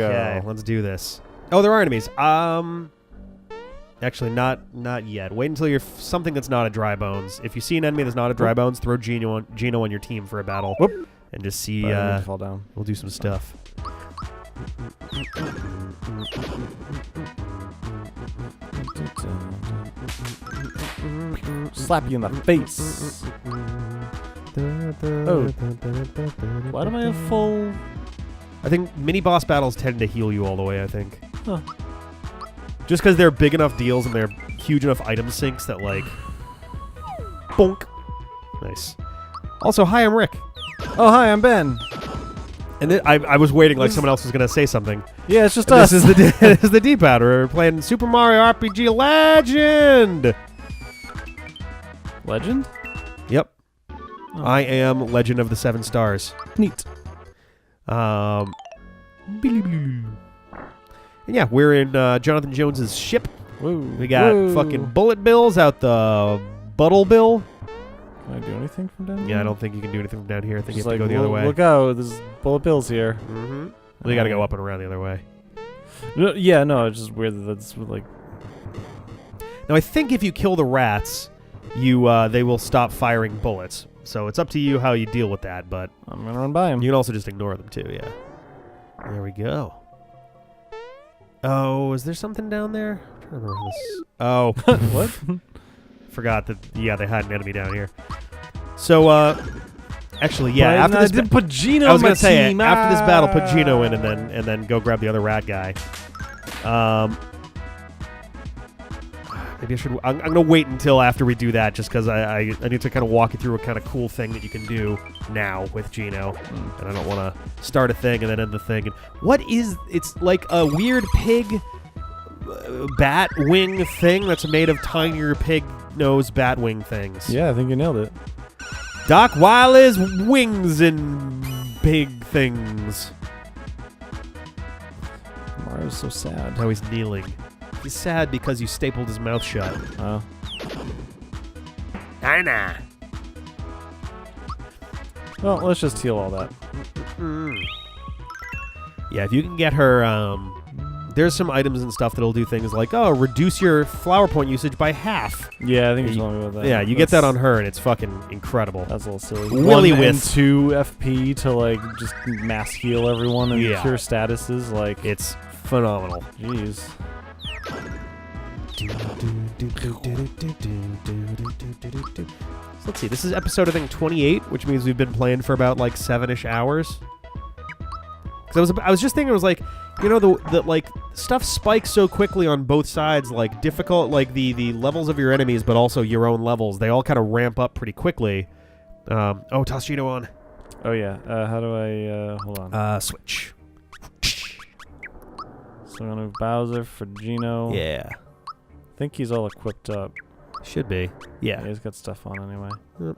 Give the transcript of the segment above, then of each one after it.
go. Okay, let's do this. Oh, there are enemies. Actually, not yet. Wait until you're something that's not a dry bones. If you see an enemy that's not a dry bones, throw Gino on your team for a battle. Whoop. And just see. Fall down. We'll do some stuff. Slap you in the face. Oh. Why do I have full? I think mini boss battles tend to heal you all the way. I think. Huh. Just because they're big enough deals and they're huge enough item sinks that like, bonk. Nice. Also, hi, I'm Rick. Oh, hi, I'm Ben. And I was waiting like someone else was going to say something. Yeah, it's just us. This is the D-pad. We're playing Super Mario RPG Legend. Legend? Yep. Oh. I am Legend of the Seven Stars. Neat. And yeah, we're in Jonathan Jones's ship. Woo. We got fucking bullet bills out the buttle bill. Can I do anything from down here? Yeah, I don't think you can do anything from down here. I think Just you have to go the other way. Look out, there's bullet bills here. Mm-hmm. We got to go up and around the other way. No, yeah, no, it's just weird that that's like... Now, I think if you kill the rats, they will stop firing bullets. So it's up to you how you deal with that, but... I'm gonna run by him. You can also just ignore them, too, yeah. There we go. Oh, is there something down there? I'm trying to remember this. Oh. What? Forgot that, yeah, they had an enemy down here. So, actually, yeah, after I this... didn't put Gino I was in my going to say, team. after this battle, put Gino in and then go grab the other rat guy. Maybe I should... I'm going to wait until after we do that, just because I need to kind of walk you through a kind of cool thing that you can do now with Gino. And I don't want to start a thing and then end the thing. And what is... It's like a weird pig bat wing thing that's made of tinier pig nose bat wing things. Yeah, I think you nailed it. Doc Wiley's wings and pig things. Mario's so sad. Now he's kneeling. He's sad because you stapled his mouth shut. Oh. Nah. Well, let's just heal all that. Yeah, if you can get her, there's some items and stuff that'll do things like, oh, reduce your flower point usage by half. Yeah, I think you're telling me about that. Yeah, you get that on her, and it's fucking incredible. That's a little silly. Willy 1 and whisk. 2 FP to, like, just mass heal everyone and Yeah. cure statuses, like... It's phenomenal. Jeez. So let's see, this is episode, I think, 28, which means we've been playing for about, like, 7-ish hours. Because I was just thinking, it was like, you know, the like, stuff spikes so quickly on both sides, like, difficult, like, the levels of your enemies, but also your own levels. They all kind of ramp up pretty quickly. Oh, toss Gino on. Oh, yeah. How do I... hold on. Switch. So I'm going to move Bowser for Gino. Yeah. I think he's all equipped up. Should be. Yeah, Yeah. he's got stuff on anyway. Yep.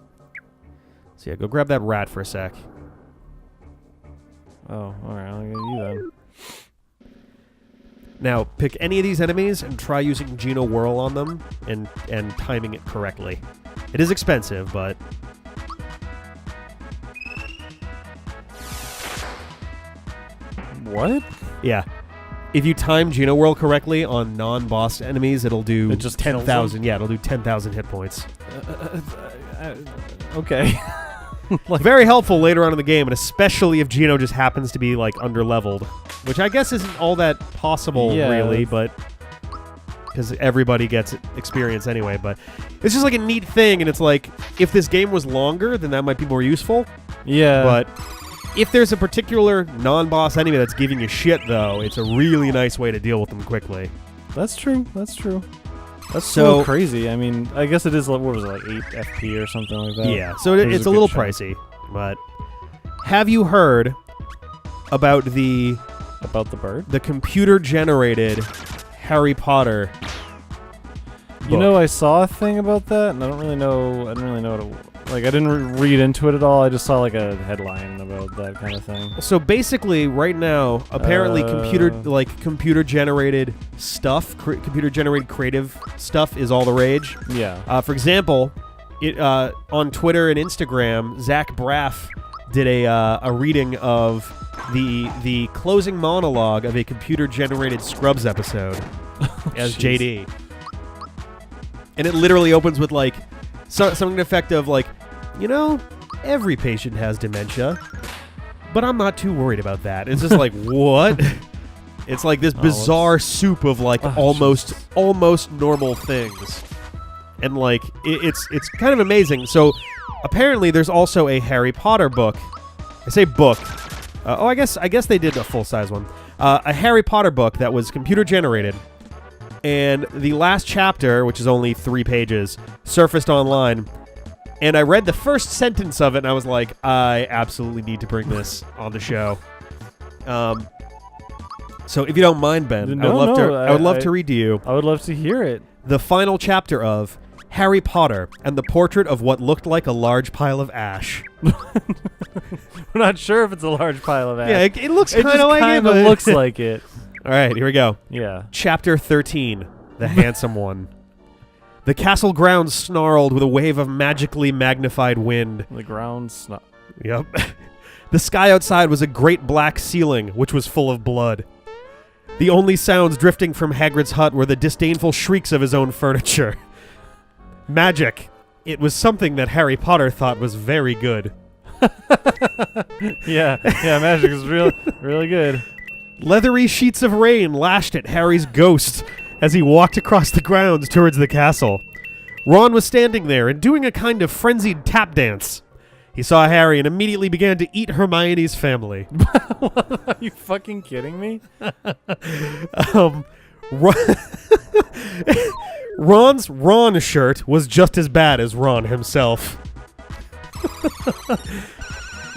So yeah, go grab that rat for a sec. Oh, alright. I'll get you then. Now, pick any of these enemies and try using Gino Whirl on them and timing it correctly. It is expensive, but... What? Yeah. If you time Gino Whirl correctly on non-boss enemies, it'll do It just kills 10,000. Yeah, it'll do 10,000 hit points. Okay. Very helpful later on in the game, and especially if Gino just happens to be, like, under-leveled. Which I guess isn't all that possible, Yeah. really, but... Because everybody gets experience anyway, but... It's just, like, a neat thing, and it's like, if this game was longer, then that might be more useful. Yeah. But if there's a particular non-boss enemy that's giving you shit, though, it's a really nice way to deal with them quickly. That's true. That's true. That's So- so crazy. I mean, I guess it is, what was it, like 8 FP or something like that? Yeah, so It was it's a good little chunk. pricey, but... Have you heard about the About the bird? computer-generated Harry Potter You know, I saw a thing about that, and I didn't really know what it, like, I didn't read into it at all. I just saw, like, a headline about that kind of thing. So basically, right now, apparently computer-generated stuff, computer-generated creative stuff is all the rage. Yeah. For example, on Twitter and Instagram, Zach Braff did a reading of the closing monologue of a computer-generated Scrubs episode as JD. And it literally opens with, like, something to the effect of, like, every patient has dementia, but I'm not too worried about that. It's just like, what? It's like this bizarre soup of, like, almost normal things. And, like, it's kind of amazing. So, apparently, there's also a Harry Potter book. I say book. I guess they did a full-size one. A Harry Potter book that was computer-generated. And the last chapter, which is only 3 pages, surfaced online. And I read the first sentence of it, and I was like, I absolutely need to bring this on the show. So if you don't mind, Ben, I would love to read to you. I would love to hear it. The final chapter of Harry Potter and the portrait of what looked like a large pile of ash. We're not sure if it's a large pile of ash. Yeah, it looks kind of like it. It kind of looks like it. All right, here we go. Yeah. Chapter 13, The Handsome One. The castle grounds snarled with a wave of magically magnified wind. The ground Yep. The sky outside was a great black ceiling, which was full of blood. The only sounds drifting from Hagrid's hut were the disdainful shrieks of his own furniture. Magic. It was something that Harry Potter thought was very good. Yeah, magic is really good. Leathery sheets of rain lashed at Harry's ghost as he walked across the grounds towards the castle. Ron was standing there and doing a kind of frenzied tap dance. He saw Harry and immediately began to eat Hermione's family. Are you fucking kidding me? Ron's Ron shirt was just as bad as Ron himself.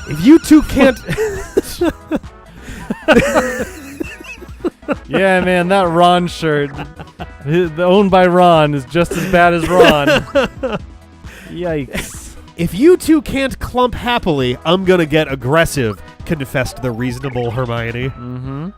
If you two can't... Yeah, man, that Ron shirt, owned by Ron, is just as bad as Ron. Yikes. If you two can't clump happily, I'm gonna get aggressive, confessed the reasonable Hermione. Mm-hmm.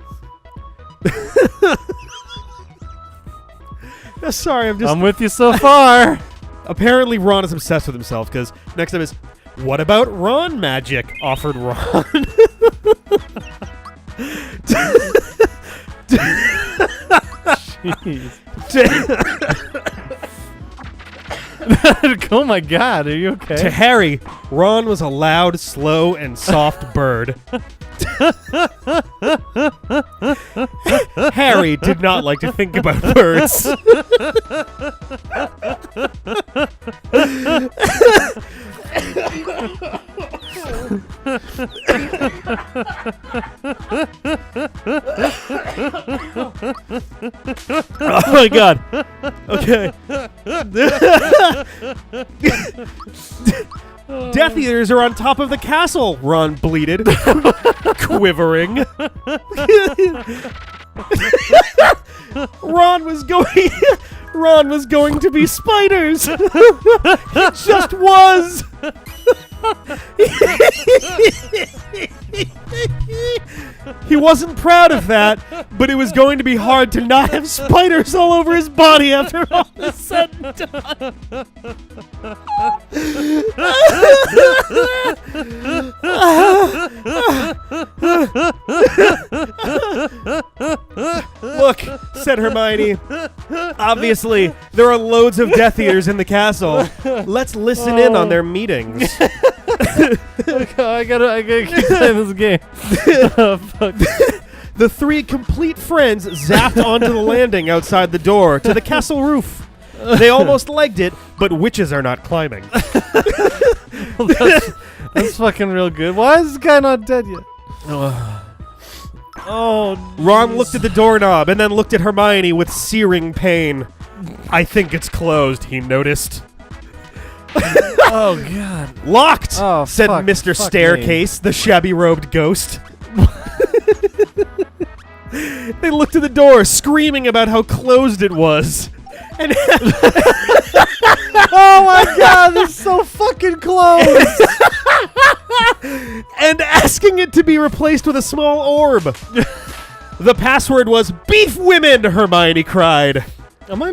Sorry, I'm with you so far. Apparently Ron is obsessed with himself, because next up is, what about Ron magic? Offered Ron. Jeez. Oh my god, are you okay? To Harry, Ron was a loud, slow, and soft bird. Harry did not like to think about birds. Oh my god. Okay. Death Eaters are on top of the castle, Ron bleated, quivering. Ron was going to be spiders. He just was. He wasn't proud of that, but it was going to be hard to not have spiders all over his body after all is said and done. Look, said Hermione. Obviously, there are loads of Death Eaters in the castle. Let's listen in on their meetings. I gotta keep playing this game. Oh, fuck. The 3 complete friends zapped onto the landing outside the door to the castle roof. They almost legged it, but witches are not climbing. That's fucking real good. Why is this guy not dead yet? Oh, Ron looked at the doorknob and then looked at Hermione with searing pain. I think it's closed, he noticed. Oh, God. Locked, said fuck, Mr. fuck Staircase, the shabby-robed ghost. They looked at the door, screaming about how closed it was. And oh my god, they're so fucking close! And asking it to be replaced with a small orb. The password was beef women, Hermione cried. Why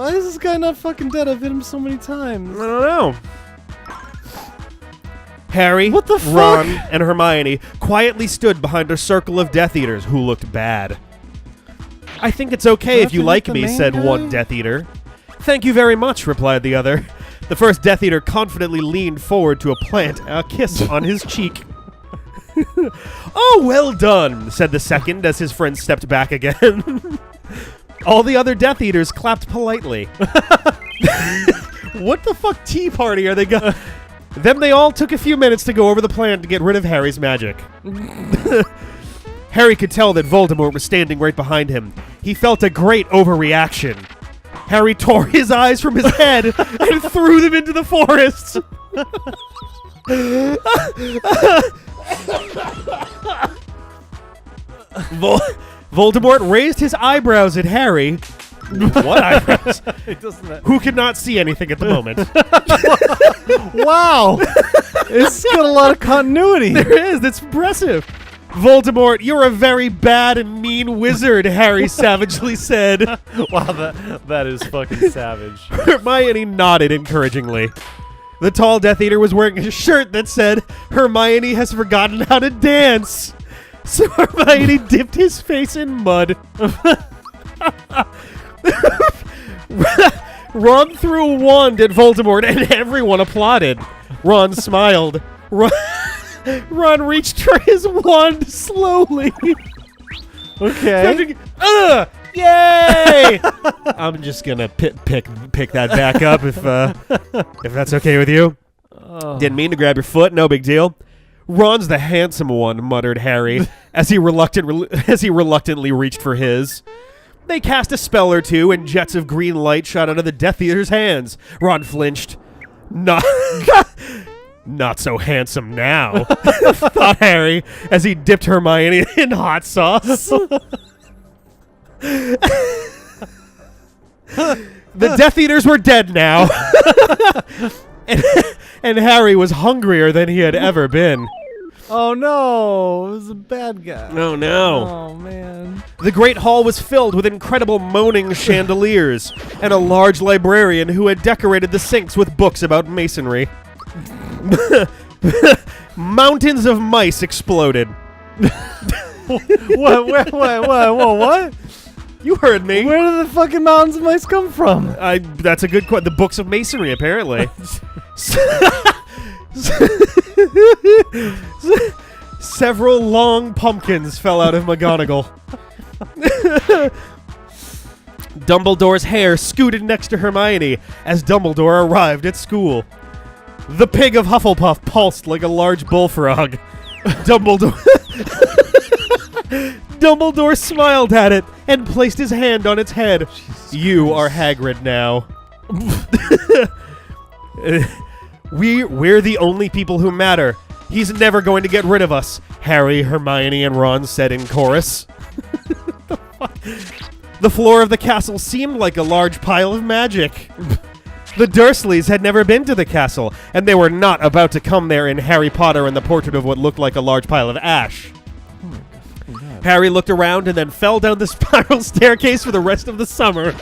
is this guy not fucking dead? I've hit him so many times. I don't know. Harry, What the fuck? Ron, and Hermione quietly stood behind a circle of Death Eaters who looked bad. I think it's okay if you like me, said one Death Eater. Thank you very much, replied the other. The first Death Eater confidently leaned forward to plant a kiss on his cheek. Oh, well done, said the second as his friend stepped back again. All the other Death Eaters clapped politely. What the fuck tea party are they going? Then they all took a few minutes to go over the plan to get rid of Harry's magic. Harry could tell that Voldemort was standing right behind him. He felt a great overreaction. Harry tore his eyes from his head and threw them into the forest. Voldemort raised his eyebrows at Harry. What eyebrows? Who could not see anything at the moment. Wow! It's got a lot of continuity. There is. That's impressive. Voldemort, you're a very bad and mean wizard, Harry savagely said. Wow, that is fucking savage. Hermione nodded encouragingly. The tall Death Eater was wearing a shirt that said, Hermione has forgotten how to dance. So Hermione dipped his face in mud. Ron threw a wand at Voldemort and everyone applauded. Ron smiled. Ron reached for his wand slowly. Okay. Yay! I'm just gonna pick that back up if that's okay with you. Oh. Didn't mean to grab your foot. No big deal. Ron's the handsome one, muttered Harry as he reluctantly reached for his. They cast a spell or two, and jets of green light shot out of the Death Eater's hands. Ron flinched. Not so handsome now, thought Harry as he dipped Hermione in hot sauce. The Death Eaters were dead now, and Harry was hungrier than he had ever been. Oh no, it was a bad guy. Oh no. Oh man. The Great Hall was filled with incredible moaning chandeliers and a large librarian who had decorated the sinks with books about masonry. Mountains of mice exploded. What? You heard me. Where did the fucking mountains of mice come from? That's a good question. The books of masonry, apparently. Several long pumpkins fell out of McGonagall. Dumbledore's hair scooted next to Hermione as Dumbledore arrived at school. The pig of Hufflepuff pulsed like a large bullfrog. Dumbledore smiled at it and placed his hand on its head. You are Hagrid now. We're the only people who matter. He's never going to get rid of us, Harry, Hermione, and Ron said in chorus. The floor of the castle seemed like a large pile of magic. The Dursleys had never been to the castle, and they were not about to come there in Harry Potter and the Portrait of what looked like a large pile of ash. Oh my God. Harry looked around and then fell down the spiral staircase for the rest of the summer.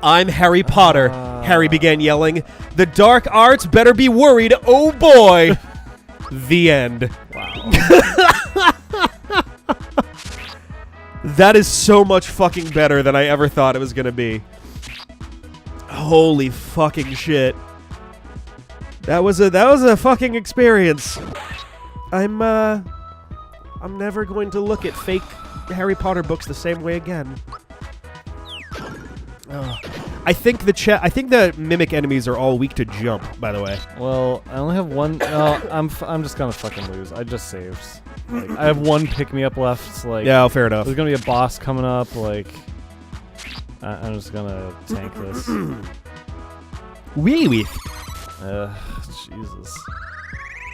I'm Harry Potter, Harry began yelling. The dark arts better be worried, oh boy! The end. Wow. That is so much fucking better than I ever thought it was gonna be. Holy fucking shit. That was a fucking experience. I'm never going to look at fake Harry Potter books the same way again. I think the mimic enemies are all weak to jump, by the way. Well, I only have one. I'm just gonna fucking lose. I just saved. Like, I have one pick-me-up left. Like, Yeah, fair enough. there's gonna be a boss coming up. Like, I'm just gonna tank this. Wee. Jesus.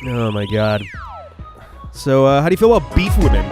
Oh my god. So, how do you feel about beef women?